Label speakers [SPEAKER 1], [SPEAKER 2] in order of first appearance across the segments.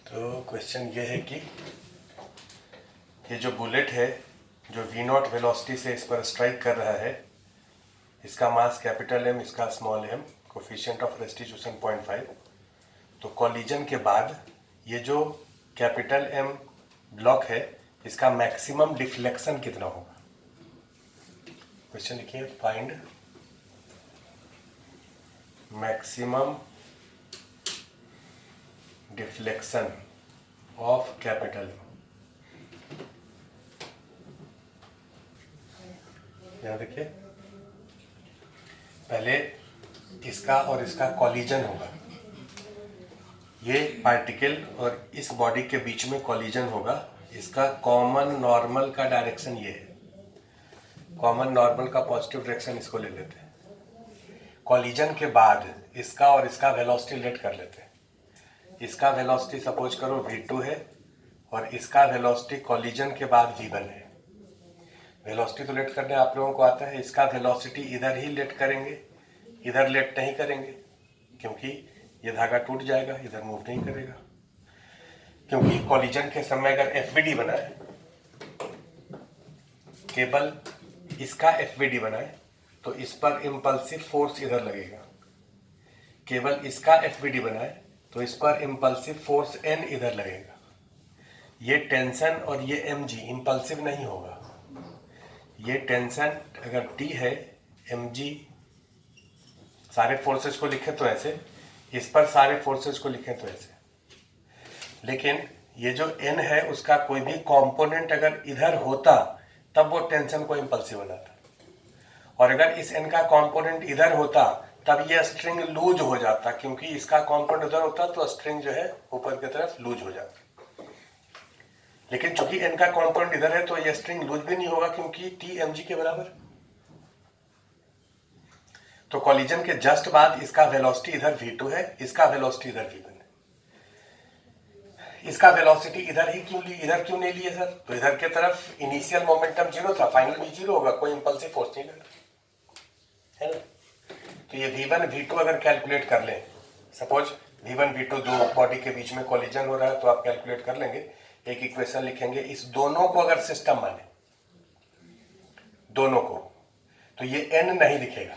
[SPEAKER 1] तो क्वेश्चन ये है कि ये जो बुलेट है जो v0 वेलोसिटी से इस पर स्ट्राइक कर रहा है, इसका मास कैपिटल M, इसका small m, coefficient of restitution 0.5। तो कॉलिजन के बाद ये जो कैपिटल M ब्लॉक है इसका मैक्सिमम डिफ्लेक्शन कितना होगा। क्वेश्चन लिखिए, find maximum deflection of capital. यहाँ देखिए, पहले इसका और इसका कॉलिजन होगा। ये पार्टिकल और इस बॉडी के बीच में कॉलिजन होगा। इसका कॉमन नॉर्मल का डायरेक्शन ये है। कॉमन नॉर्मल का पॉजिटिव डायरेक्शन इसको ले लेते हैं। कॉलिजन के बाद इसका और इसका वेलोसिटी लेट कर लेते हैं। इसका वेलोसिटी सपोज करो v2 है और इसका वेलोसिटी कॉलिजन के बाद v1 है। वेलोसिटी तो लेट करने आप लोगों को आता है। इसका वेलोसिटी इधर ही लेट करेंगे, इधर लेट नहीं करेंगे क्योंकि ये धागा टूट जाएगा, इधर मूव नहीं करेगा। क्योंकि कॉलिजन के समय अगर एफवीडी बनाए, केवल इसका एफवीडी बनाए तो इस पर इम्पल्सिव फोर्स इधर लगेगा। केवल इसका एफवीडी बनाए तो इस पर इम्पल्सिव फोर्स एन इधर लगेगा। ये टेंशन और ये mg इम्पल्सिव नहीं होगा। ये टेंशन अगर T है, mg सारे फोर्सेस को लिखे तो ऐसे, इस पर सारे फोर्सेस को लिखे तो ऐसे। लेकिन ये जो n है उसका कोई भी कंपोनेंट अगर इधर होता तब वो टेंशन को इम्पल्सिव बनाता, और अगर इस n का कंपोनेंट इधर होता तब ये स्ट्रिंग लूज हो जाता। क्योंकि इसका कंपोनेंट उधर होता तो स्ट्रिंग जो है ऊपर की तरफ लूज हो जाता। लेकिन चूंकि n का कंपोनेंट इधर है तो ये स्ट्रिंग लूज भी नहीं होगा क्योंकि T mg के बराबर। तो कॉलिजन के जस्ट बाद इसका वेलोसिटी इधर v2 है, इसका वेलोसिटी इधर v1 है। इसका वेलोसिटी इधर ही क्यों ली, इधर क्यों नहीं लिए सर? तो इधर के तरफ इनिशियल मोमेंटम 0 था, फाइनल भी 0 होगा, कोई इंपल्सिव फोर्स नहीं लगा, है ना। तो ये v1 v2 अगर कैलकुलेट कर लें, सपोज v1 v2 दो बॉडी के बीच में कॉलिजन हो रहा है, तो आप कैलकुलेट कर लेंगे। एक इक्वेशन लिखेंगे, इस दोनों को अगर सिस्टम माने, दोनों को, तो ये n नहीं दिखेगा।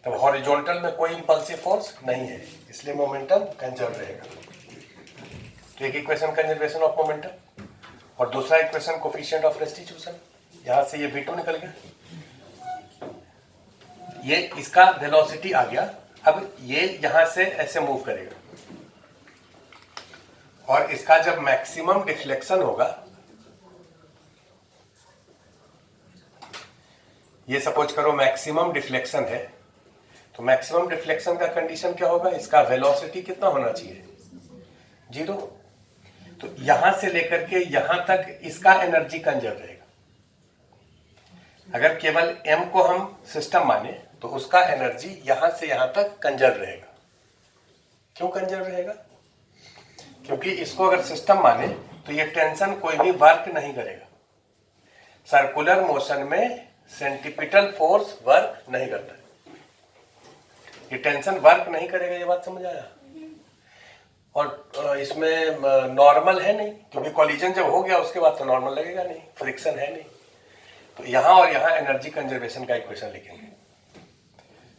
[SPEAKER 1] तब हॉरिजॉन्टल में कोई इंपल्सिव फोर्स नहीं है, इसलिए मोमेंटम कंजर्व रहेगा। तो एक इक्वेशन कंजर्वेशन ऑफ मोमेंटम और दूसरा इक्वेशन कोफिशिएंट ऑफ रेस्टिट्यूशन। यहां से ये v2 निकल गया, ये इसका वेलोसिटी आ गया। अब ये यहां से ऐसे मूव करेगा और इसका जब मैक्सिमम डिफ्लेक्शन होगा, ये सपोज करो मैक्सिमम डिफ्लेक्शन है, तो मैक्सिमम डिफ्लेक्शन का कंडीशन क्या होगा? इसका वेलोसिटी कितना होना चाहिए? 0। तो यहां से लेकर के यहां तक इसका एनर्जी कंजर्व रहेगा। अगर केवल m को हम सिस्टम माने तो उसका एनर्जी यहां से यहां तक कंजर्व रहेगा। क्यों कंजर्व रहेगा? क्योंकि इसको अगर सिस्टम माने तो ये टेंशन कोई भी वर्क नहीं करेगा। सर्कुलर मोशन में सेंट्रीपिटल फोर्स वर्क नहीं करता है। ये टेंशन वर्क नहीं करेगा, ये बात समझ आया? और इसमें नॉर्मल है नहीं, क्योंकि कॉलिजन जब हो गया उसके बाद तो नॉर्मल लगेगा नहीं, फ्रिक्शन है नहीं। तो यहां और यहां एनर्जी कंजर्वेशन का इक्वेशन लिखेंगे।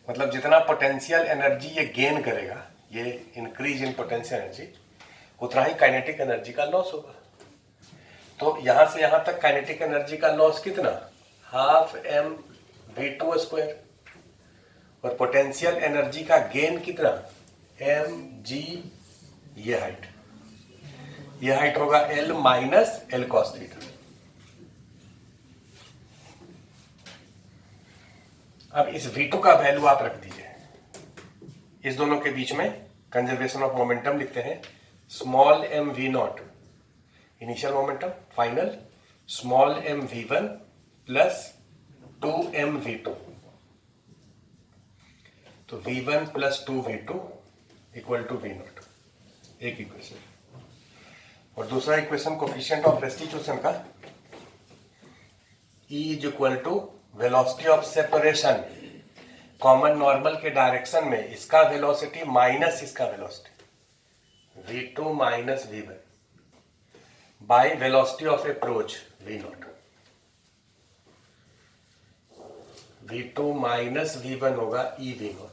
[SPEAKER 1] मतलब जितना पोटेंशियल एनर्जी ये गेन करेगा, ये इंक्रीज इन पोटेंशियल एनर्जी, उतना ही काइनेटिक एनर्जी का लॉस होगा। तो यहां से यहां तक काइनेटिक एनर्जी का लॉस कितना? Half m v2 square. और पोटेंशियल एनर्जी का गेन कितना? mg, ये हाइट होगा l minus l cos theta. अब इस v2 का वैल्यू आप रख दीजिए। इस दोनों के बीच में कंजर्वेशन ऑफ मोमेंटम लिखते हैं। Small m v0 initial momentum, final small m v1 plus 2m v2। तो v1 plus 2v2 equal to v0, एक इक्वेशन। और दूसरा इक्वेशन कोफिशिएंट ऑफ रेस्टिट्यूशन का, E is equal to velocity of separation, common normal के direction में इसका velocity minus इसका velocity. v2 minus v1 by velocity of approach v0। v2 minus v1 होगा e v0।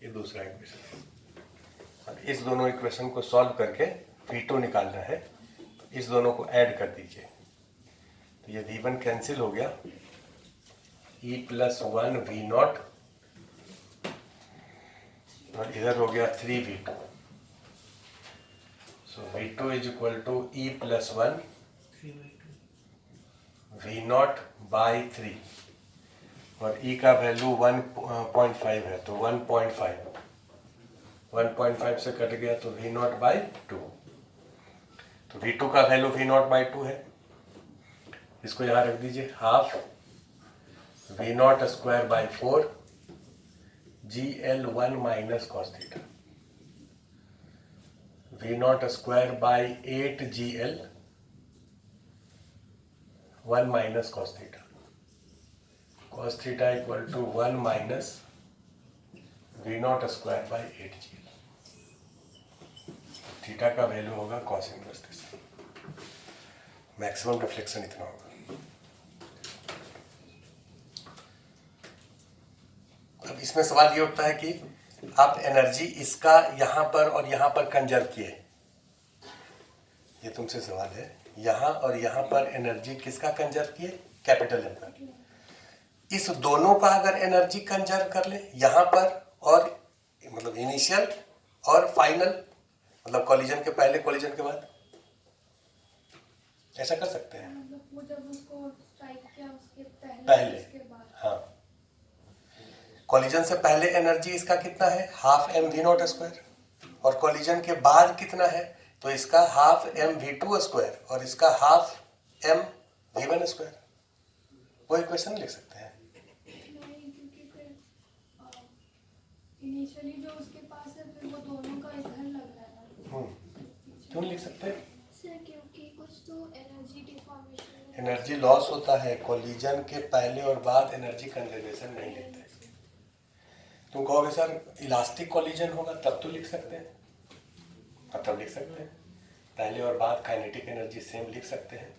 [SPEAKER 1] ये दूसरा इक्वेशन। अब इस दोनों इक्वेशन को सॉल्व करके v2 निकालना है, इस दोनों को ऐड कर दीजिए तो ये v1 कैंसिल हो गया, e प्लस 1 v0 और इधर हो गया 3v2। So v2 is equal to e plus 1 v0 by 3 और e का वैल्यू 1.5 है तो 1.5 से कट गया तो v0 बाई 2। तो v2 का वैल्यू v0 बाई 2 है, इसको यहाँ रख दीजिए, half v0 square by 4 gl1 minus cos theta, v0 square by 8 gl 1 minus cos theta, cos theta equal to 1 minus v0 square by 8 gl। Theta का value होगा cos inverse theta, maximum reflection इतना होगा। अब इसमें सवाल ये उठता है कि आप एनर्जी इसका यहां पर और यहां पर कंजर्व किए, ये तुमसे सवाल है, यहां और यहां पर एनर्जी किसका कंजर्व किए, कैपिटल एम का। इस दोनों का अगर एनर्जी कंजर्व कर ले यहां पर और मतलब इनिशियल और फाइनल, मतलब कॉलिजन के पहले कॉलिजन के बाद, ऐसा कर सकते हैं।
[SPEAKER 2] मतलब वो जब उसको स्ट्राइक किया उसके
[SPEAKER 1] पहले
[SPEAKER 2] उसके बाद,
[SPEAKER 1] हाँ, कॉलिजन से पहले एनर्जी इसका कितना है, half M we naught square, और कॉलिजन के बाद कितना है तो इसका half M V two square और इसका half M V one square. वो इक्वेशन लिख सकते हैं।
[SPEAKER 2] नहीं क्योंकि फिर इनिशियली जो उसके पास है फिर वो दोनों का इधर लग रहा है ना।
[SPEAKER 1] क्यों लिख सकते हैं,
[SPEAKER 2] सर क्योंकि कुछ तो एनर्जी डिफॉर्मेशन,
[SPEAKER 1] एनर्जी लॉस होता है, कॉलिजन के पहले और बाद एनर्जी कंजर्वेशन नहीं लिखते। तुम कहोगे सर इलास्टिक कॉलिजन होगा तब तो लिख सकते हैं, तब लिख सकते हैं, पहले और बाद काइनेटिक एनर्जी सेम लिख सकते हैं,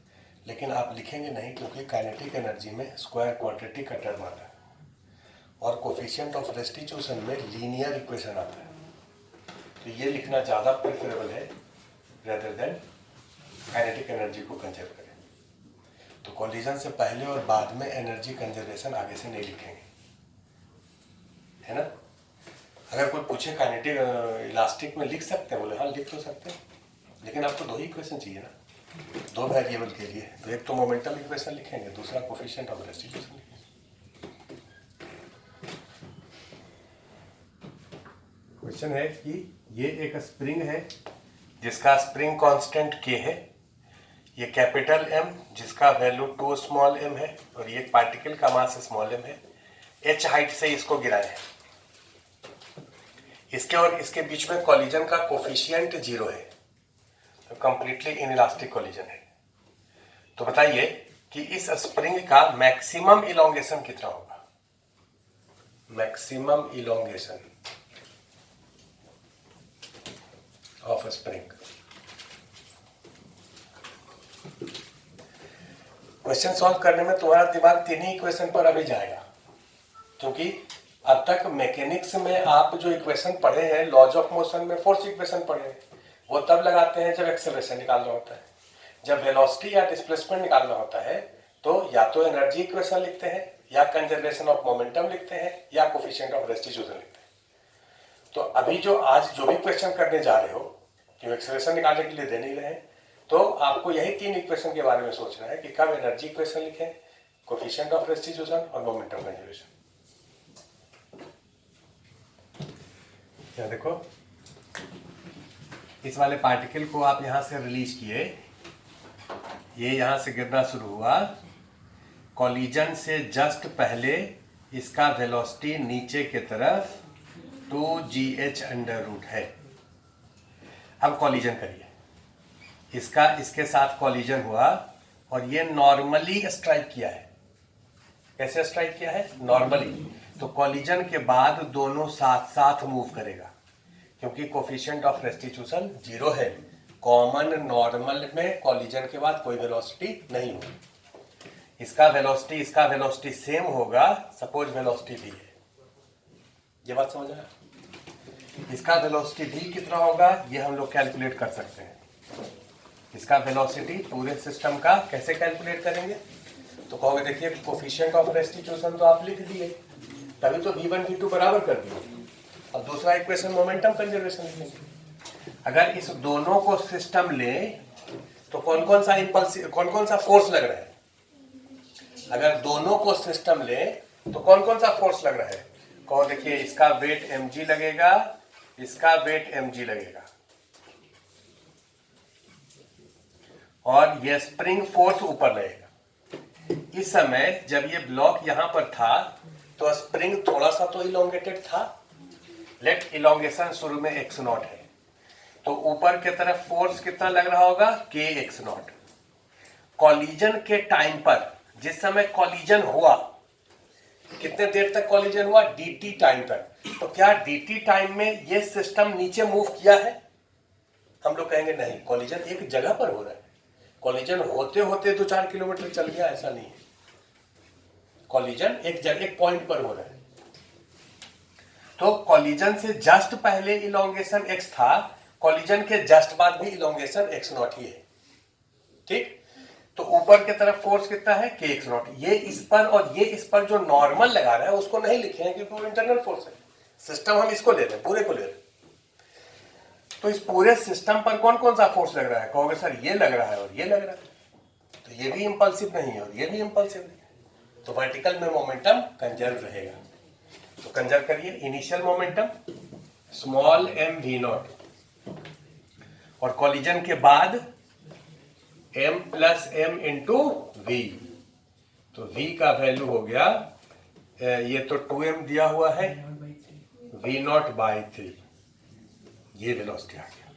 [SPEAKER 1] लेकिन आप लिखेंगे नहीं क्योंकि काइनेटिक एनर्जी में स्क्वायर क्वाड्रेटिक का टर्म आता है और कोफिशिएंट ऑफ रेस्टिट्यूशन में लीनियर इक्वेशन आता है, तो ये लिखना ज़्यादा प्रेफरेबल है रेदर देन काइनेटिक एनर्जी को कंजर्व करें। तो कॉलिजन से पहले और बाद में एनर्जी कंजर्वेशन आगे से नहीं लिखेंगे, है ना। अगर कोई पूछे काइनेटिक इलास्टिक में लिख सकते हैं, बोले हाँ लिख तो सकते हैं, लेकिन आपको दो ही इक्वेशन चाहिए ना, दो वेरिएबल के लिए, तो एक तो मोमेंटम इक्वेशन लिखेंगे, दूसरा कोफिशिएंट ऑफ रेस्टिट्यूशन लिखेंगे। क्वेश्चन है कि ये एक स्प्रिंग है जिसका स्प्रिंग कांस्टेंट k है, ये कैपिटल M जिसका वैल्यू 2 स्मॉल m है और ये पार्टिकल का मास स्मॉल m है, h हाइट से इसको गिराए हैं, इसके और इसके बीच में कॉलिजन का कोफिशिएंट 0 है, तो कंप्लीटली इनइलास्टिक कॉलिजन है। तो बताइए कि इस स्प्रिंग का मैक्सिमम इलोंगेशन कितना होगा, maximum elongation of spring. Question solve करने में तुम्हारा दिमाग तीन ही इक्वेशन पर अभी जाएगा, क्योंकि अब तक मैकेनिक्स में आप जो इक्वेशन पढ़े हैं, लॉज ऑफ मोशन में फोर्स इक्वेशन पढ़े हैं, वो तब लगाते हैं जब एक्सेलरेशन निकालना होता है। जब वेलोसिटी या डिस्प्लेसमेंट निकालना होता है तो या तो एनर्जी इक्वेशन लिखते हैं या कंजर्वेशन ऑफ मोमेंटम लिखते हैं या कोफिशिएंट ऑफ रेस्टिट्यूशन लिखते हैं। तो अभी जो आज जो भी क्वेश्चन करने जा रहे हो कि एक्सेलरेशन निकालने के लिए दे नहीं रहे हैं, तो आपको यही तीन इक्वेशन के बारे में सोचना है कि कब एनर्जी इक्वेशन लिखें, कोफिशिएंट ऑफ रेस्टिट्यूशन और मोमेंटम कंजर्वेशन। क्या देखो, इस वाले पार्टिकल को आप यहां से रिलीज किए, ये यहां से गिरना शुरू हुआ, कॉलिजन से जस्ट पहले इसका वेलोसिटी नीचे की तरफ 2gh अंडर रूट है। अब कॉलिजन करिए, इसका इसके साथ कॉलिजन हुआ और ये नॉर्मली स्ट्राइक किया है। कैसे स्ट्राइक किया है, नॉर्मली। तो कॉलिजन के बाद दोनों साथ साथ मूव करेगा, क्योंकि कोफिशिएंट ऑफ रेस्टिट्यूशन 0 है। कॉमन नॉर्मल में कॉलिजन के बाद कोई वेलोसिटी नहीं होगी। इसका वेलोसिटी सेम होगा, सपोज वेलोसिटी v है। ये बात समझ आया? इसका वेलोसिटी v कितना होगा ये हम लोग कैलकुलेट कर सकते हैं। इसका वेलोसिटी पूरे सिस्टम का कैसे कैलकुलेट करेंगे? तो कहोगे देखिए कोफिशिएंट ऑफ रेस्टिट्यूशन तो आप लिख दिए, तभी तो v1 v2 बराबर कर दिए। अब दूसरा इक्वेशन मोमेंटम कंजर्वेशन लिखेंगे। अगर इस दोनों को सिस्टम ले तो कौन कौन सा फोर्स लग रहा है? अगर दोनों को सिस्टम ले तो कौन कौन सा फोर्स लग रहा है? कहो देखिए इसका वेट mg लगेगा, इसका वेट mg लगेगा, और ये स्प्रिंग फोर्स ऊपर लगेगा। इस समय जब ये ब्लॉक यहां पर था तो स्प्रिंग थोड़ा सा तो इलोंगेटेड था। लेट इलोंगेशन शुरू में x0 है, तो ऊपर की तरफ फोर्स कितना लग रहा होगा? k x0। कॉलिजन के टाइम पर, जिस समय कॉलिजन हुआ, कितने देर तक कॉलिजन हुआ? dt टाइम तक। तो क्या dt टाइम में ये सिस्टम नीचे मूव किया है? हम लोग कहेंगे नहीं, कॉलिजन एक जगह पर हो रहा है। कॉलिजन होते होते 2-4 किलोमीटर चल गया, ऐसा नहीं है। कॉलिजन एक पॉइंट पर हो रहा है। तो कॉलिजन से जस्ट पहले इलोंगेशन x था, कॉलिजन के जस्ट बाद भी इलोंगेशन x0 ही है। ठीक, तो ऊपर की तरफ फोर्स कितना है? k x0। ये इस पर और ये इस पर जो नॉर्मल लगा रहा है उसको नहीं लिखे हैं क्योंकि वो इंटरनल फोर्स है। सिस्टम हम इसको ले रहे हैं, पूरे को ले रहे हैं। तो इस पूरे सिस्टम पर कौन कौन सा फोर्स लग रहा है? कहोगे सर ये लग रहा है और ये लग रहा है, तो ये भी इंपल्सिव नहीं है और ये भी इंपल्सिव नहीं है, तो वर्टिकल में मोमेंटम कंजर्व रहेगा। तो कंजर्व करिए, initial momentum small m v0 और कॉलिजन के बाद m plus m into v। तो v का वैल्यू हो गया, ये तो 2m दिया हुआ है, v0/3। ये वेलोसिटी आ गया।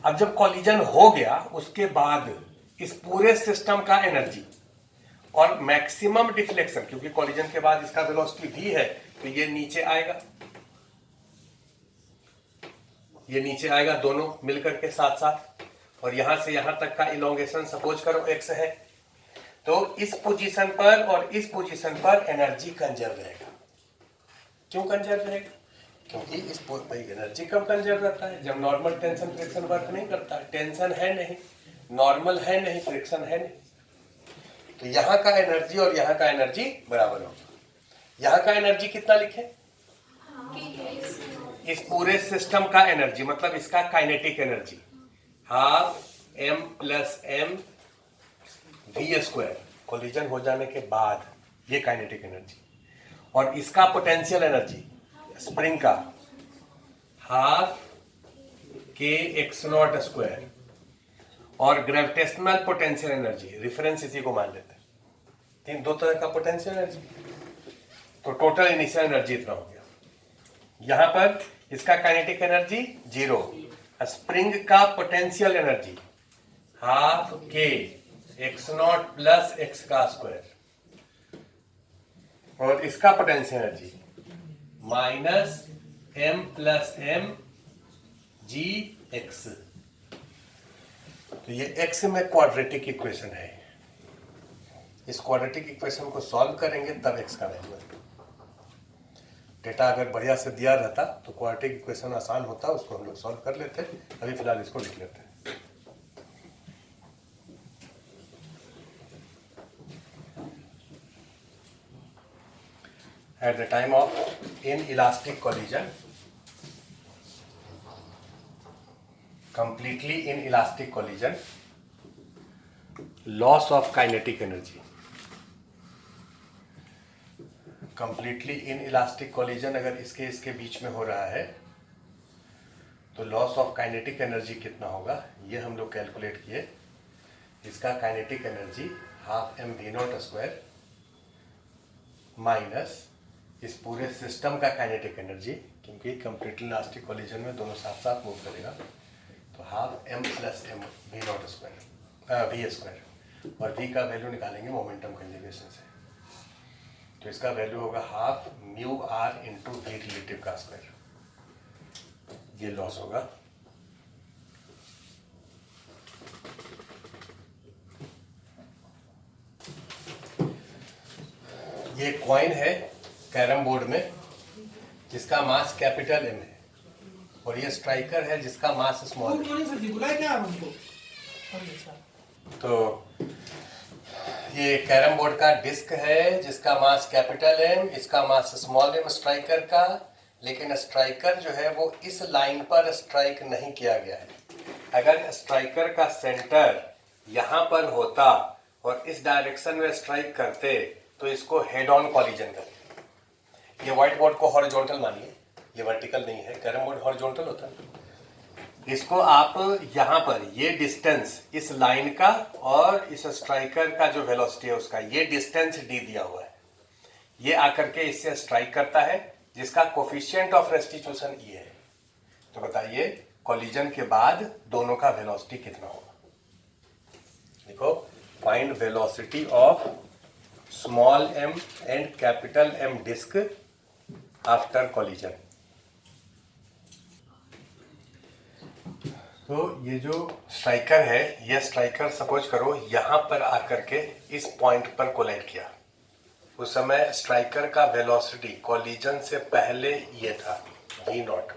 [SPEAKER 1] अब जब कॉलिजन हो गया उसके बाद इस पूरे सिस्टम का एनर्जी और मैक्सिमम डिफ्लेक्शन, क्योंकि कॉलिजन के बाद इसका वेलोसिटी v है, तो ये नीचे आएगा, ये नीचे आएगा दोनों मिलकर के साथ साथ, और यहां से यहां तक का इलोंगेशन सपोज करो x है। तो इस पोजीशन पर और इस पोजीशन पर एनर्जी कंजर्व रहेगा। क्यों कंजर्व रहेगा? क्योंकि इस एनर्जी कब कंजर्व रहता है? जब नॉर्मल टेंशन फ्रिक्शन वर्क नहीं करता है। टेंशन है नहीं, नॉर्मल है नहीं, फ्रिक्शन है नहीं, तो यहां का एनर्जी और यहां का एनर्जी बराबर होगा। यहां का एनर्जी कितना लिखे? इस पूरे सिस्टम का एनर्जी मतलब इसका kinetic energy half m plus m v², collision हो जाने के बाद ये काइनेटिक एनर्जी, और इसका पोटेंशियल एनर्जी स्प्रिंग का हाफ k x0², और ग्रेविटेशनल पोटेंशियल एनर्जी, रेफरेंस इसी को मान लेते हैं, दो तरह का पोटेंशियल एनर्जी। तो टोटल इनिशियल एनर्जी इतना हो गया। यहां पर इसका काइनेटिक एनर्जी 0, स्प्रिंग का potential energy half k x0 plus x², और इसका potential energy minus m plus m g x। तो ये x में क्वाड्रेटिक इक्वेशन है। इस क्वाड्रेटिक इक्वेशन को सॉल्व करेंगे तब x का वैल्यू है। डेटा अगर बढ़िया से दिया रहता तो क्वाड्रेटिक इक्वेशन आसान होता, उसको हम लोग सॉल्व कर लेते। अभी फिलहाल इसको लिख लेते हैं। At the time of inelastic collision, completely inelastic collision, loss of kinetic energy. Completely inelastic collision अगर इसके बीच में हो रहा है तो लॉस ऑफ काइनेटिक एनर्जी कितना होगा ये हम लोग कैलकुलेट किए। इसका kinetic energy half m v0² minus इस पूरे सिस्टम का काइनेटिक एनर्जी, क्योंकि कंप्लीटली इलास्टिक कॉलिजन में दोनों साथ साथ मूव करेगा, तो half m plus m v², और v का वैल्यू निकालेंगे मोमेंटम कंजर्वेशन से। तो इसका वैल्यू होगा half mu r into v relative का स्क्वायर। ये लॉस होगा। ये कॉइन है कैरम बोर्ड में जिसका मास कैपिटल एम है, और ये स्ट्राइकर है जिसका मास स्मॉल है। तो ये कैरम बोर्ड का डिस्क है जिसका मास कैपिटल एम, इसका मास स्मॉल एम स्ट्राइकर का, लेकिन स्ट्राइकर जो है वो इस लाइन पर स्ट्राइक नहीं किया गया है। अगर स्ट्राइकर का सेंटर यहाँ पर होता और इस डायरेक्शन में स्ट्राइक करते तो इसको हेड ऑन कॉलिजन करते। ये व्हाइट बोर्ड को हॉरिजॉन्टल मानिए, ये वर्टिकल नहीं है, कैरम बोर्ड हॉरिजॉन्टल होता है। इसको आप यहाँ पर ये डिस्टेंस इस लाइन का और इस स्ट्राइकर का जो वेलोसिटी है उसका ये डिस्टेंस डी दिया हुआ है, ये आकर के इससे स्ट्राइक करता है जिसका कोफिशिएंट ऑफ रेस्टिट्यूशन ई है। तो बताइए कॉलिजन के बाद दोनों का वेलोसिटी कितना होगा। देखो, find velocity of small M and capital M disc after collision. तो ये जो स्ट्राइकर है, ये स्ट्राइकर सपोज करो यहाँ पर आकर के इस पॉइंट पर कोलाइड किया। उस समय स्ट्राइकर का वेलोसिटी कॉलिजन से पहले ये था v नॉट।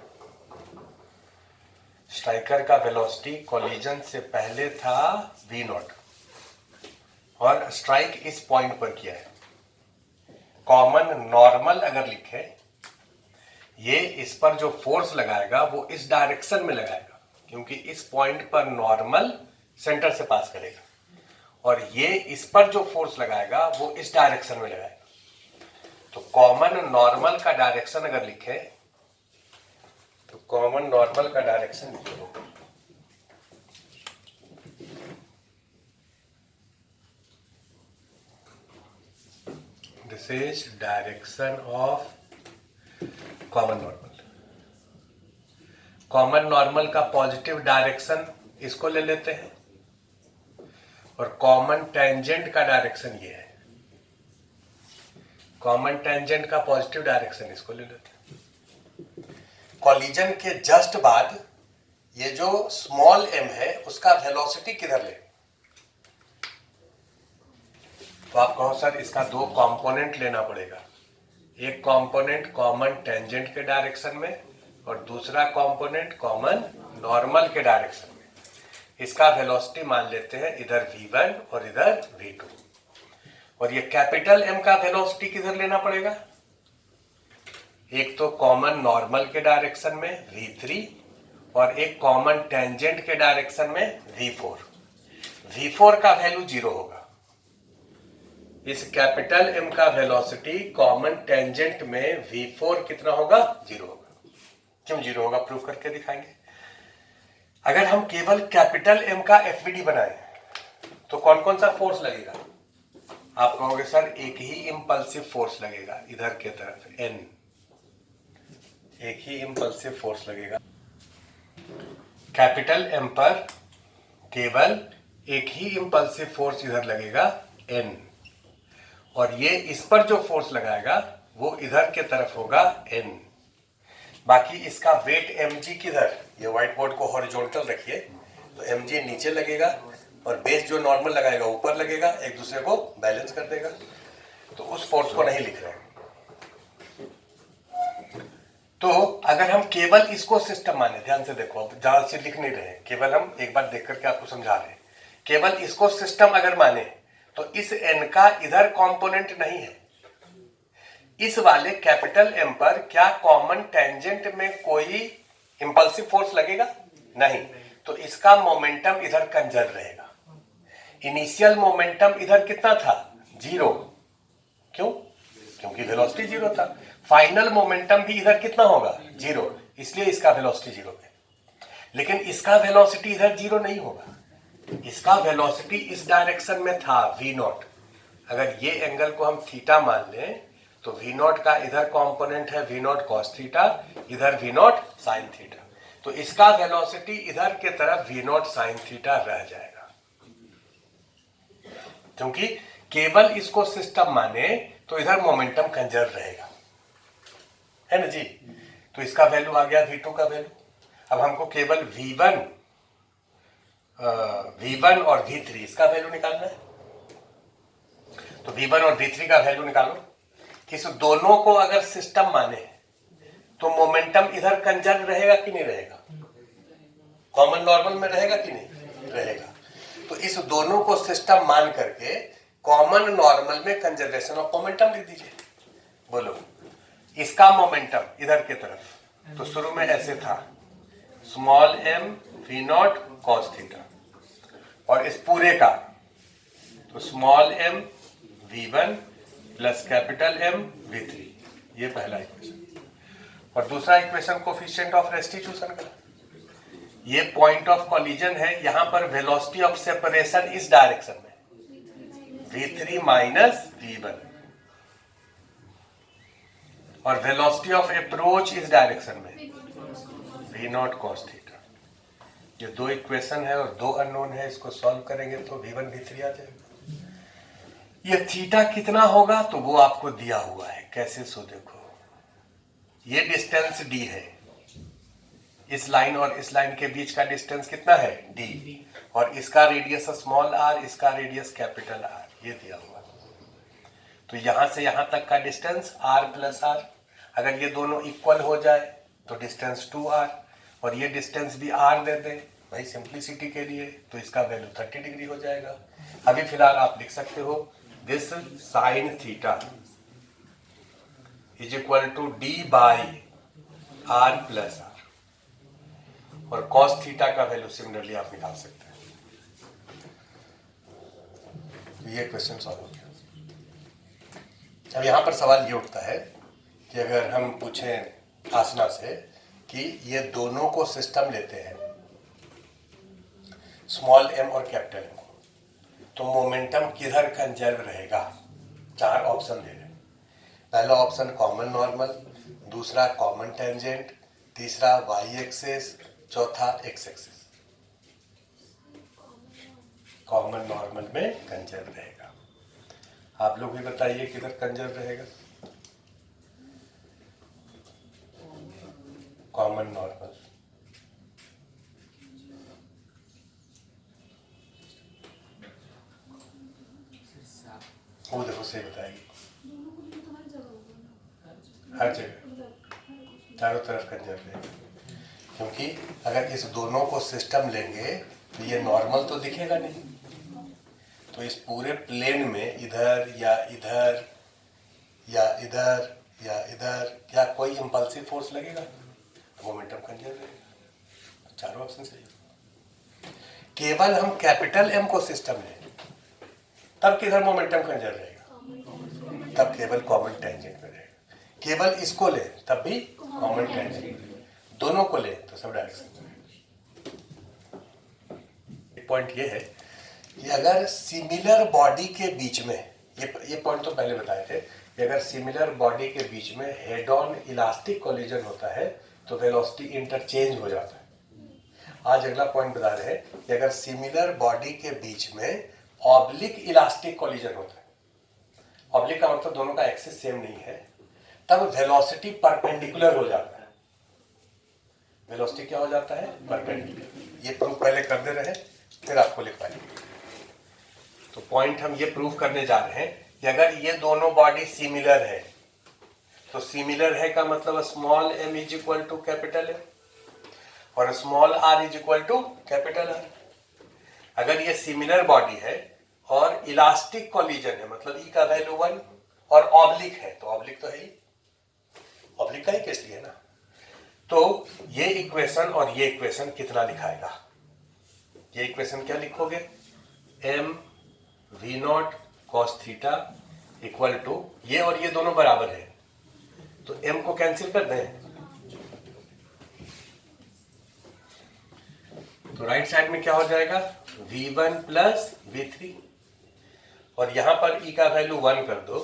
[SPEAKER 1] स्ट्राइकर का वेलोसिटी कॉलिजन से पहले था v नॉट और स्ट्राइक इस पॉइंट पर किया है। कॉमन नॉर्मल अगर लिखे, ये इस पर जो फोर्स लगाएगा वो इस डायरेक्शन में लगाएगा क्योंकि इस पॉइंट पर नॉर्मल सेंटर से पास करेगा, और ये इस पर जो फोर्स लगाएगा वो इस डायरेक्शन में लगाएगा। तो कॉमन नॉर्मल का डायरेक्शन अगर लिखे तो कॉमन नॉर्मल का डायरेक्शन ये होगा। This is direction of common normal. Common normal का पॉजिटिव डायरेक्शन इसको ले लेते हैं और कॉमन टेंजेंट का डायरेक्शन ये है। कॉमन टेंजेंट का पॉजिटिव डायरेक्शन इसको ले लेते हैं। कॉलिजन के जस्ट बाद ये जो स्मॉल एम है उसका वेलोसिटी किधर ले, तो आप कहो सर इसका दो कंपोनेंट लेना पड़ेगा। एक कंपोनेंट कॉमन टेंजेंट के डायरेक्शन में और दूसरा कंपोनेंट कॉमन नॉर्मल के डायरेक्शन में। इसका वेलोसिटी मान लेते हैं इधर v1 और इधर v2, और ये कैपिटल M का वेलोसिटी किधर लेना पड़ेगा, एक तो कॉमन नॉर्मल के डायरेक्शन में v3 और एक कॉमन टेंजेंट के डायरेक्शन में v4। v4 का वैल्यू 0 होगा। इस कैपिटल M का वेलोसिटी कॉमन टेंजेंट में v4 कितना होगा, 0 होगा। क्यों 0 होगा, प्रूफ करके दिखाएंगे। अगर हम केवल कैपिटल M का FVD बनाएं तो कौन कौन सा फोर्स लगेगा, आप कहोगे सर एक ही इंपल्सिव फोर्स लगेगा इधर के तरफ N, एक ही इंपल्सिव फोर्स लगेगा। कैपिटल M पर केवल एक ही इंपल्सिव फोर्स इधर लगेगा N, और ये इस पर जो फोर्स लगाएगा वो इधर के तरफ होगा N। बाकी इसका वेट mg किधर, ये व्हाइट बोर्ड को हॉरिजॉन्टल रखिए तो mg नीचे लगेगा और बेस जो नॉर्मल लगाएगा ऊपर लगेगा, एक दूसरे को बैलेंस कर देगा। तो उस फोर्स को नहीं लिख रहे हैं। तो अगर हम केवल इसको सिस्टम माने, ध्यान से देखो, अब ज्यादा से लिख नहीं रहे, केवल हम एक बार देख करके आपको समझा रहे हैं। केवल इसको सिस्टम अगर माने तो इस n का इधर कंपोनेंट नहीं है। इस वाले कैपिटल M पर क्या कॉमन टेंजेंट में कोई इंपल्सिव फोर्स लगेगा, नहीं, तो इसका मोमेंटम इधर कंजर्व रहेगा। इनिशियल मोमेंटम इधर कितना था, 0, क्यों, क्योंकि वेलोसिटी 0 था। फाइनल मोमेंटम भी इधर कितना होगा, 0, इसलिए इसका वेलोसिटी 0 है। लेकिन इसका वेलोसिटी इधर 0 नहीं होगा, इसका वेलोसिटी इस डायरेक्शन में था v नॉट। अगर ये एंगल को हम थीटा मान लें तो v नॉट का इधर कंपोनेंट है v नॉट कॉस थीटा, इधर v नॉट साइन थीटा, तो इसका वेलोसिटी इधर के तरफ v नॉट साइन थीटा रह जाएगा। क्योंकि केवल इसको सिस्टम माने तो इधर मोमेंटम कंजर्व रहेगा, है ना जी। तो इसका वैल्यू आ गया v2 का वैल्यू। अब हमको केवल V1 और V3 इसका वैल्यू निकालना है। तो V1 और V3 का वैल्यू निकालो। इस दोनों को अगर सिस्टम माने तो मोमेंटम इधर कंजर्व रहेगा कि नहीं रहेगा? कॉमन नॉर्मल में रहेगा कि नहीं रहेगा? तो इस दोनों को सिस्टम मान करके कॉमन नॉर्मल में कंजर्वेशन ऑफ मोमेंटम लिख दीजिए। बोलो, इसका मोमेंटम इधर की तरफ तो शुरू में ऐसे था, small m v0 cos theta, और इस पूरे का तो small m v1 plus capital M v3, ये पहला इक्वेशन। और दूसरा इक्वेशन कोफिशिएंट ऑफ रेस्टिट्यूशन का, ये पॉइंट ऑफ कॉलिजन है, यहां पर वेलोसिटी ऑफ सेपरेशन इस डायरेक्शन में v3 माइनस v1, और वेलोसिटी ऑफ अप्रोच इस डायरेक्शन में v0 cos थीटा। ये दो इक्वेशन है और दो अननोन है, इसको सॉल्व करेंगे तो v1 v3 आ जाएगा। ये थीटा कितना होगा तो वो आपको दिया हुआ है, कैसे सो देखो, ये डिस्टेंस d है, इस लाइन और इस लाइन के बीच का डिस्टेंस कितना है d, और इसका रेडियस स्मॉल r, इसका रेडियस कैपिटल R, ये दिया हुआ। तो यहां से यहां तक का डिस्टेंस r प्लस r, अगर ये दोनों इक्वल हो जाए तो डिस्टेंस 2r, और ये डिस्टेंस भी r दे दे भाई सिंप्लिसिटी के लिए, तो इसका वैल्यू 30 डिग्री हो जाएगा। अभी फिलहाल आप लिख सकते हो this sine theta is equal to d by r plus r, और cos थीटा का वैल्यू सिमिलरली आप निकाल सकते हैं। ये क्वेश्चन सॉल्व हो गया। अब यहां पर सवाल ये उठता है कि अगर हम पूछें आसना से कि ये दोनों को सिस्टम लेते हैं, स्मॉल m और कैपिटल m को, तो मोमेंटम किधर कंजर्व रहेगा? चार ऑप्शन दे रहे हैं। पहला ऑप्शन कॉमन नॉर्मल, दूसरा कॉमन टेंजेंट, तीसरा y एक्सिस, चौथा x एक्सिस। कॉमन नॉर्मल में कंजर्व रहेगा। आप लोग भी बताइए किधर कंजर्व रहेगा? Common normal. वो देखो सही बताएगी, हर जगह चारों तरफ कंजर्व रहेगा, क्योंकि अगर इस दोनों को सिस्टम लेंगे तो ये नॉर्मल तो दिखेगा नहीं, तो इस पूरे प्लेन में इधर या इधर या इधर या इधर क्या कोई इंपल्सिव फोर्स लगेगा तो मोमेंटम कंजर्व रहेगा। चारों ऑप्शन सही। केवल हम कैपिटल M को सिस्टम लें तब किधर मोमेंटम कंजर्व रहेगा? तब केवल कॉमन टेंजेंट में रहेगा। केवल इसको ले तब भी कॉमन टेंजेंट, दोनों को ले तो सब डायरेक्शन में रहेगा। पॉइंट ये है कि अगर सिमिलर बॉडी के बीच में, ये पॉइंट तो पहले बताए थे कि अगर सिमिलर बॉडी के बीच में हेड ऑन इलास्टिक कोलिजन होता है तो वेलोसिटी इंटरचेंज हो जाता है। आज अगला पॉइंट बता रहे हैं कि अगर सिमिलर बॉडी के बीच में ऑब्लिक इलास्टिक कोलिजन होता है, ऑब्लिक का मतलब दोनों का एक्सिस सेम नहीं है, तब वेलोसिटी परपेंडिकुलर हो जाता है। वेलोसिटी क्या हो जाता है? परपेंडिकुलर। ये प्रूफ पहले कर दे रहे, फिर आपको लिख पाएंगे। तो पॉइंट हम ये प्रूफ करने जा रहे हैं कि अगर ये दोनों बॉडी सिमिलर है, तो सिमिलर है का मतलब small m is equal to capital M और small r is equal to capital R। अगर ये सिमिलर बॉडी है और इलास्टिक कोलिजन है, मतलब E का वैल्यू 1, और ऑब्लिक है, तो ऑब्लिक तो है ही, ऑब्लिक का ही केस लिया ना। तो ये इक्वेशन और ये इक्वेशन कितना लिखाएगा? ये इक्वेशन क्या लिखोगे? m v0 cos theta equal to, ये और ये दोनों बराबर है तो m को कैंसिल कर दें, तो राइट साइड में क्या हो जाएगा? v1 प्लस v3, और यहां पर e का वैल्यू 1 कर दो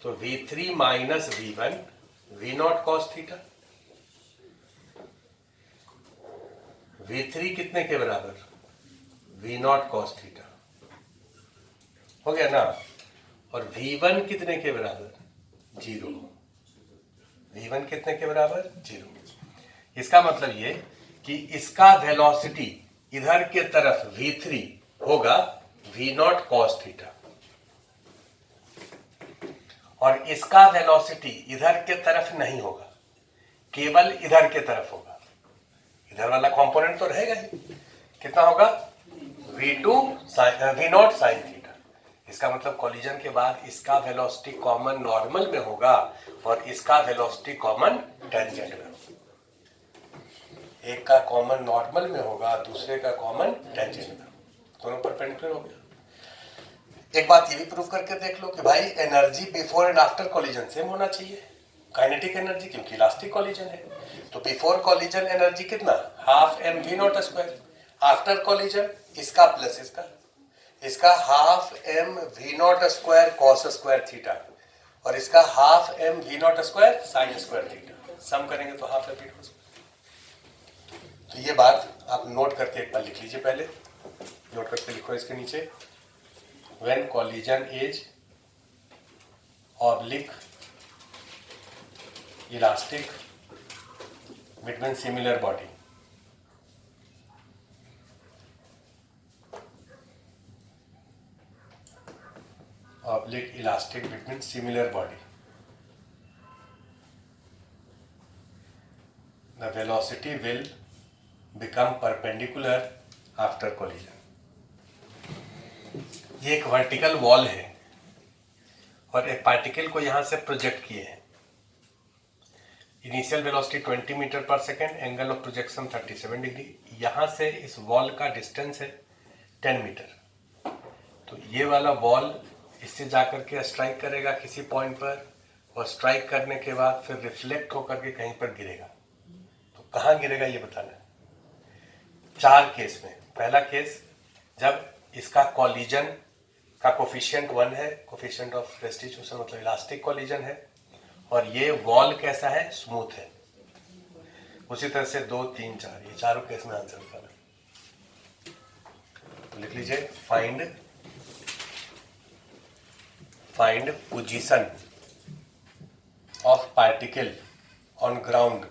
[SPEAKER 1] तो v3 minus v1 v0 cos theta. v3 कितने के बराबर? v0 cos थीटा हो गया ना, और v1 कितने के बराबर? 0। v1 कितने के बराबर? 0। इसका मतलब ये कि इसका वेलोसिटी इधर के तरफ v3 होगा v0 cos थीटा, और इसका वेलोसिटी इधर के तरफ नहीं होगा, केवल इधर के तरफ होगा। इधर वाला कंपोनेंट तो रहेगा ही, कितना होगा v0 sin थीटा। इसका मतलब कॉलिजन के बाद इसका वेलोसिटी कॉमन नॉर्मल में होगा और इसका वेलोसिटी कॉमन टेंजेंट में होगा। एक का कॉमन नॉर्मल में होगा, दूसरे का कॉमन टेंजेंट में, दोनों परपेंडिकुलर हो गया। एक बात ये भी प्रूव करके देख लो कि भाई energy before and after collision same होना चाहिए, काइनेटिक एनर्जी, क्योंकि इलास्टिक कॉलिजन है। तो बिफोर कॉलिजन एनर्जी कितना, half M we naught square, after collision इसका प्लस इसका half M we naught square cos square theta, और इसका half M we naught square sine square theta, sum करेंगे तो half M we naught square. तो ये बात आप नोट करके एक बार लिख लीजिए, पहले नोट करके लिखो इसके नीचे, when collision is oblique elastic between similar body, oblique elastic between similar body, the velocity will become perpendicular after collision। ये एक वर्टिकल वॉल है और एक पार्टिकल को यहां से प्रोजेक्ट किए हैं। इनिशियल वेलोसिटी 20 मीटर पर second, angle of projection 37 degree. यहां से इस वॉल का डिस्टेंस है 10 मीटर। तो ये वाला वॉल इससे जाकर के स्ट्राइक करेगा किसी पॉइंट पर, और स्ट्राइक करने के बाद फिर रिफ्लेक्ट होकर के कहीं पर गिरेगा। तो कहाँ गिरेगा ये बताना है। 4 केस में, पहला केस जब इसका कॉलिजन का कोफिशिएंट 1 है, कोफिशिएंट ऑफ रेस्टिट्यूशन मतलब इलास्टिक कॉलिजन है, और ये वॉल कैसा है, स्मूथ है। उसी तरह से 2, 3, 4, ये चारों केस में आंसर निकालना। तो लिख लीजिए, find position of particle on ground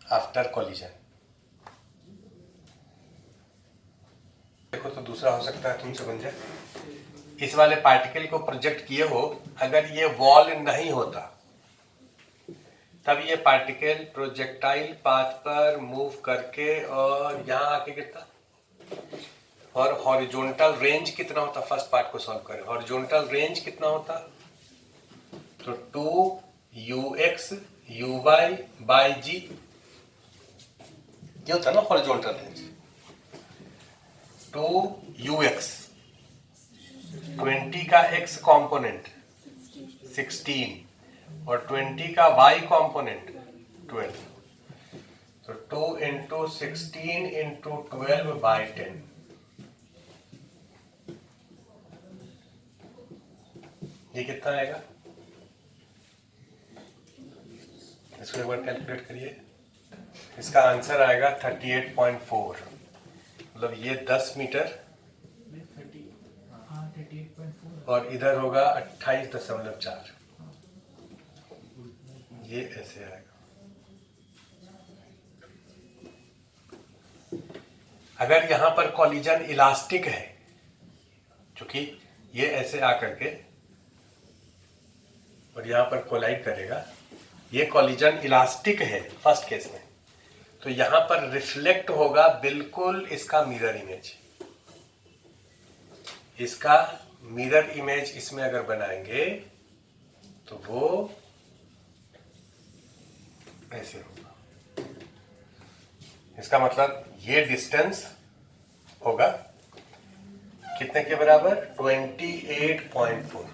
[SPEAKER 1] after collision. देखो तो दूसरा हो सकता है तुमसे बन जाए, इस वाले पार्टिकल को प्रोजेक्ट किए हो, अगर ये वॉल नहीं होता तब ये पार्टिकल प्रोजेक्टाइल पाथ पर मूव करके और यहां आके गिरता। और हॉरिजॉन्टल रेंज कितना होता, फर्स्ट पार्ट को सॉल्व करें, हॉरिजॉन्टल रेंज कितना होता, तो 2ux uy बाई g, ये होता ना हॉरिजॉन्टल रेंज। 2ux 20 का x कंपोनेंट 16 और 20 का y कंपोनेंट 12, तो 2 इंटू 16 इंटू 12 बाई 10। ये कितना आएगा, इसको एक बार कैलकुलेट करिए। इसका आंसर आएगा 38.4, मतलब ये 10 मीटर और इधर होगा 28.4, ये ऐसे आएगा। अगर यहां पर कॉलिजन इलास्टिक है, क्योंकि ये ऐसे आकर के और यहां पर कोलाइड करेगा, ये कॉलिजन इलास्टिक है फर्स्ट केस में, तो यहां पर रिफ्लेक्ट होगा बिल्कुल इसका मिरर इमेज। इसका मिरर इमेज इसमें अगर बनाएंगे तो वो ऐसे होगा। इसका मतलब ये डिस्टेंस होगा कितने के बराबर, 28.4।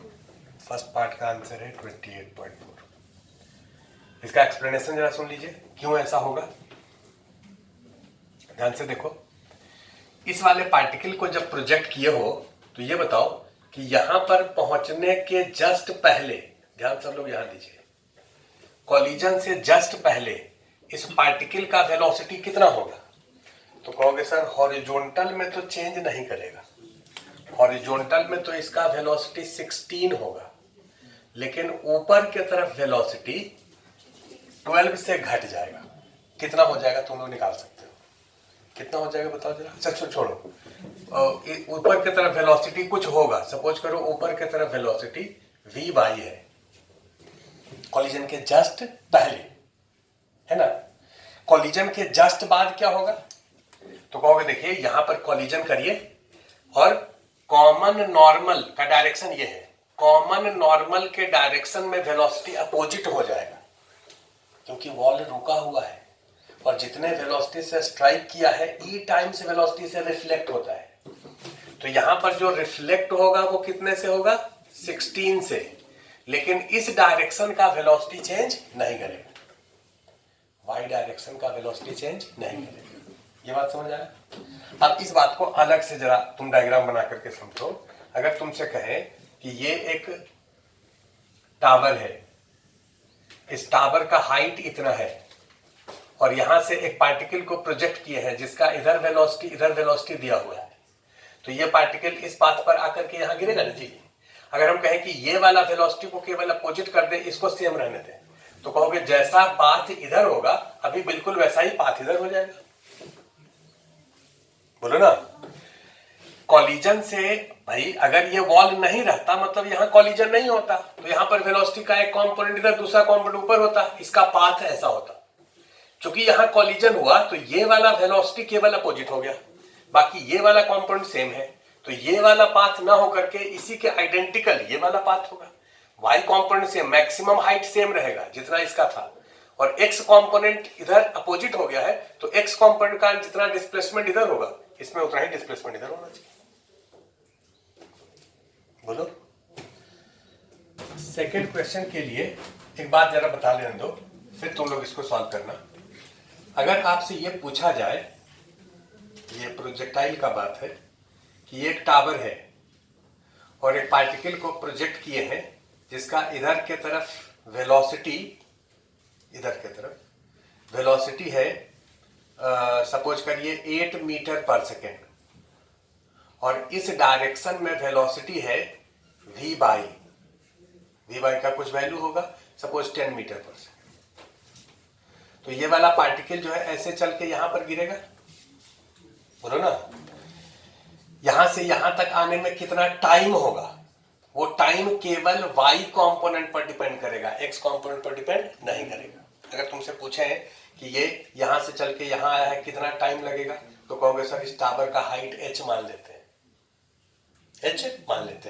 [SPEAKER 1] फर्स्ट पार्ट का आंसर है 28.4। इसका एक्सप्लेनेशन जरा सुन लीजिए, क्यों ऐसा होगा। ध्यान से देखो, इस वाले पार्टिकल को जब प्रोजेक्ट किए हो तो ये बताओ कि यहां पर पहुंचने के जस्ट पहले, ध्यान सब लोग यहां दीजिए, कॉलिजन से जस्ट पहले इस पार्टिकल का वेलोसिटी कितना होगा। तो कहोगे सर हॉरिजॉन्टल में तो चेंज नहीं करेगा, हॉरिजॉन्टल में तो इसका वेलोसिटी 16 होगा, लेकिन ऊपर की तरफ वेलोसिटी 12 से घट जाएगा। कितना हो जाएगा तुम लोग निकाल सकते हो। कितना हो जाएगा बताओ जरा। अच्छा छोड़ो, ऊपर की तरफ वेलोसिटी कुछ होगा, सपोज करो ऊपर की तरफ वेलोसिटी v बाई है कॉलिजन के जस्ट पहले, है ना। कॉलिजन के जस्ट बाद क्या होगा, तो कहोगे देखिए यहां पर कॉलिजन करिए और कॉमन नॉर्मल का डायरेक्शन ये है, कॉमन नॉर्मल के डायरेक्शन में वेलोसिटी अपोजिट हो जाएगा क्योंकि वॉल रुका हुआ है और जितने वेलोसिटी से स्ट्राइक किया है ई टाइम्स वेलोसिटी से रिफ्लेक्ट होता है। तो यहां पर जो रिफ्लेक्ट होगा वो कितने से होगा, 16 से, लेकिन इस डायरेक्शन का वेलोसिटी चेंज नहीं करेगा, वाई डायरेक्शन का वेलोसिटी चेंज नहीं करेगा। ये बात समझ आया। अब इस बात को अलग से जरा तुम डायग्राम बना करके समझो। अगर तुमसे कहें कि ये एक टावर है, इस टावर का हाइट इतना है और यहां से एक पार्टिकल को प्रोजेक्ट किए हैं जिसका इधर वेलोसिटी दिया हुआ है, तो ये पार्टिकल इस पाथ पर आकर के यहां गिरेगा ना जी। अगर हम कहें कि ये वाला वेलोसिटी को केवल अपोजिट कर दे, इसको सेम रहने दें, तो कहोगे जैसा पाथ इधर होगा अभी बिल्कुल वैसा ही पाथ इधर हो जाएगा। बोलो ना। कॉलिजन से भाई अगर ये वॉल नहीं रहता मतलब यहां कॉलिजन नहीं होता, तो यहां पर वेलोसिटी का एक कंपोनेंट इधर दूसरा कंपोनेंट ऊपर होता, इसका पाथ ऐसा होता। क्योंकि यहां कॉलिजन हुआ तो ये वाला वेलोसिटी केवल अपोजिट हो गया, बाकी ये वाला कंपोनेंट सेम है, तो ये वाला पाथ ना होकर के इसी के आइडेंटिकल ये वाला पाथ होगा। Y component same, maximum height same रहेगा जितना इसका था, और एक्स कंपोनेंट इधर अपोजिट हो गया है तो एक्स कंपोनेंट का जितना डिस्प्लेसमेंट इधर होगा इसमें उतना ही डिस्प्लेसमेंट इधर होना चाहिए। बोलो। सेकंड क्वेश्चन के लिए एक बात जरा बता लेने दो, फिर तुम लोग इसको सॉल्व करना। अगर आपसे ये पूछा जाए, ये प्रोजेक्टाइल का बात है कि एक टावर है और एक पार्टिकल को प्रोजेक्ट किए हैं जिसका इधर के तरफ वेलोसिटी है सपोज करिए 8 मीटर पर सेकेंड, और इस डायरेक्शन में वेलोसिटी है v बाई का कुछ वैल्यू होगा सपोज 10 मीटर पर सेकेंड। तो ये वाला पार्टिकल जो है ऐसे चल के यहां पर गिरेगा, बोलो ना। यहां से यहां तक आने में कितना टाइम होगा, वो टाइम केवल y कंपोनेंट पर डिपेंड करेगा, x कंपोनेंट पर डिपेंड नहीं करेगा। अगर तुमसे पूछे कि ये यहां से चल के यहां आया है कितना टाइम लगेगा, तो कहोगे सर इस टावर का हाइट h मान लेते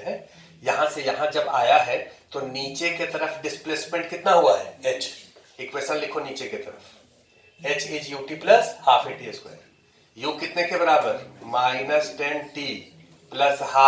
[SPEAKER 1] हैं, यहां से यहां जब आया है तो नीचे के तरफ डिस्प्लेसमेंट कितना हुआ है h। इक्वेशन लिखो नीचे की तरफ, h is ut plus half at square, u कितने के बराबर -10t प्लस हाफ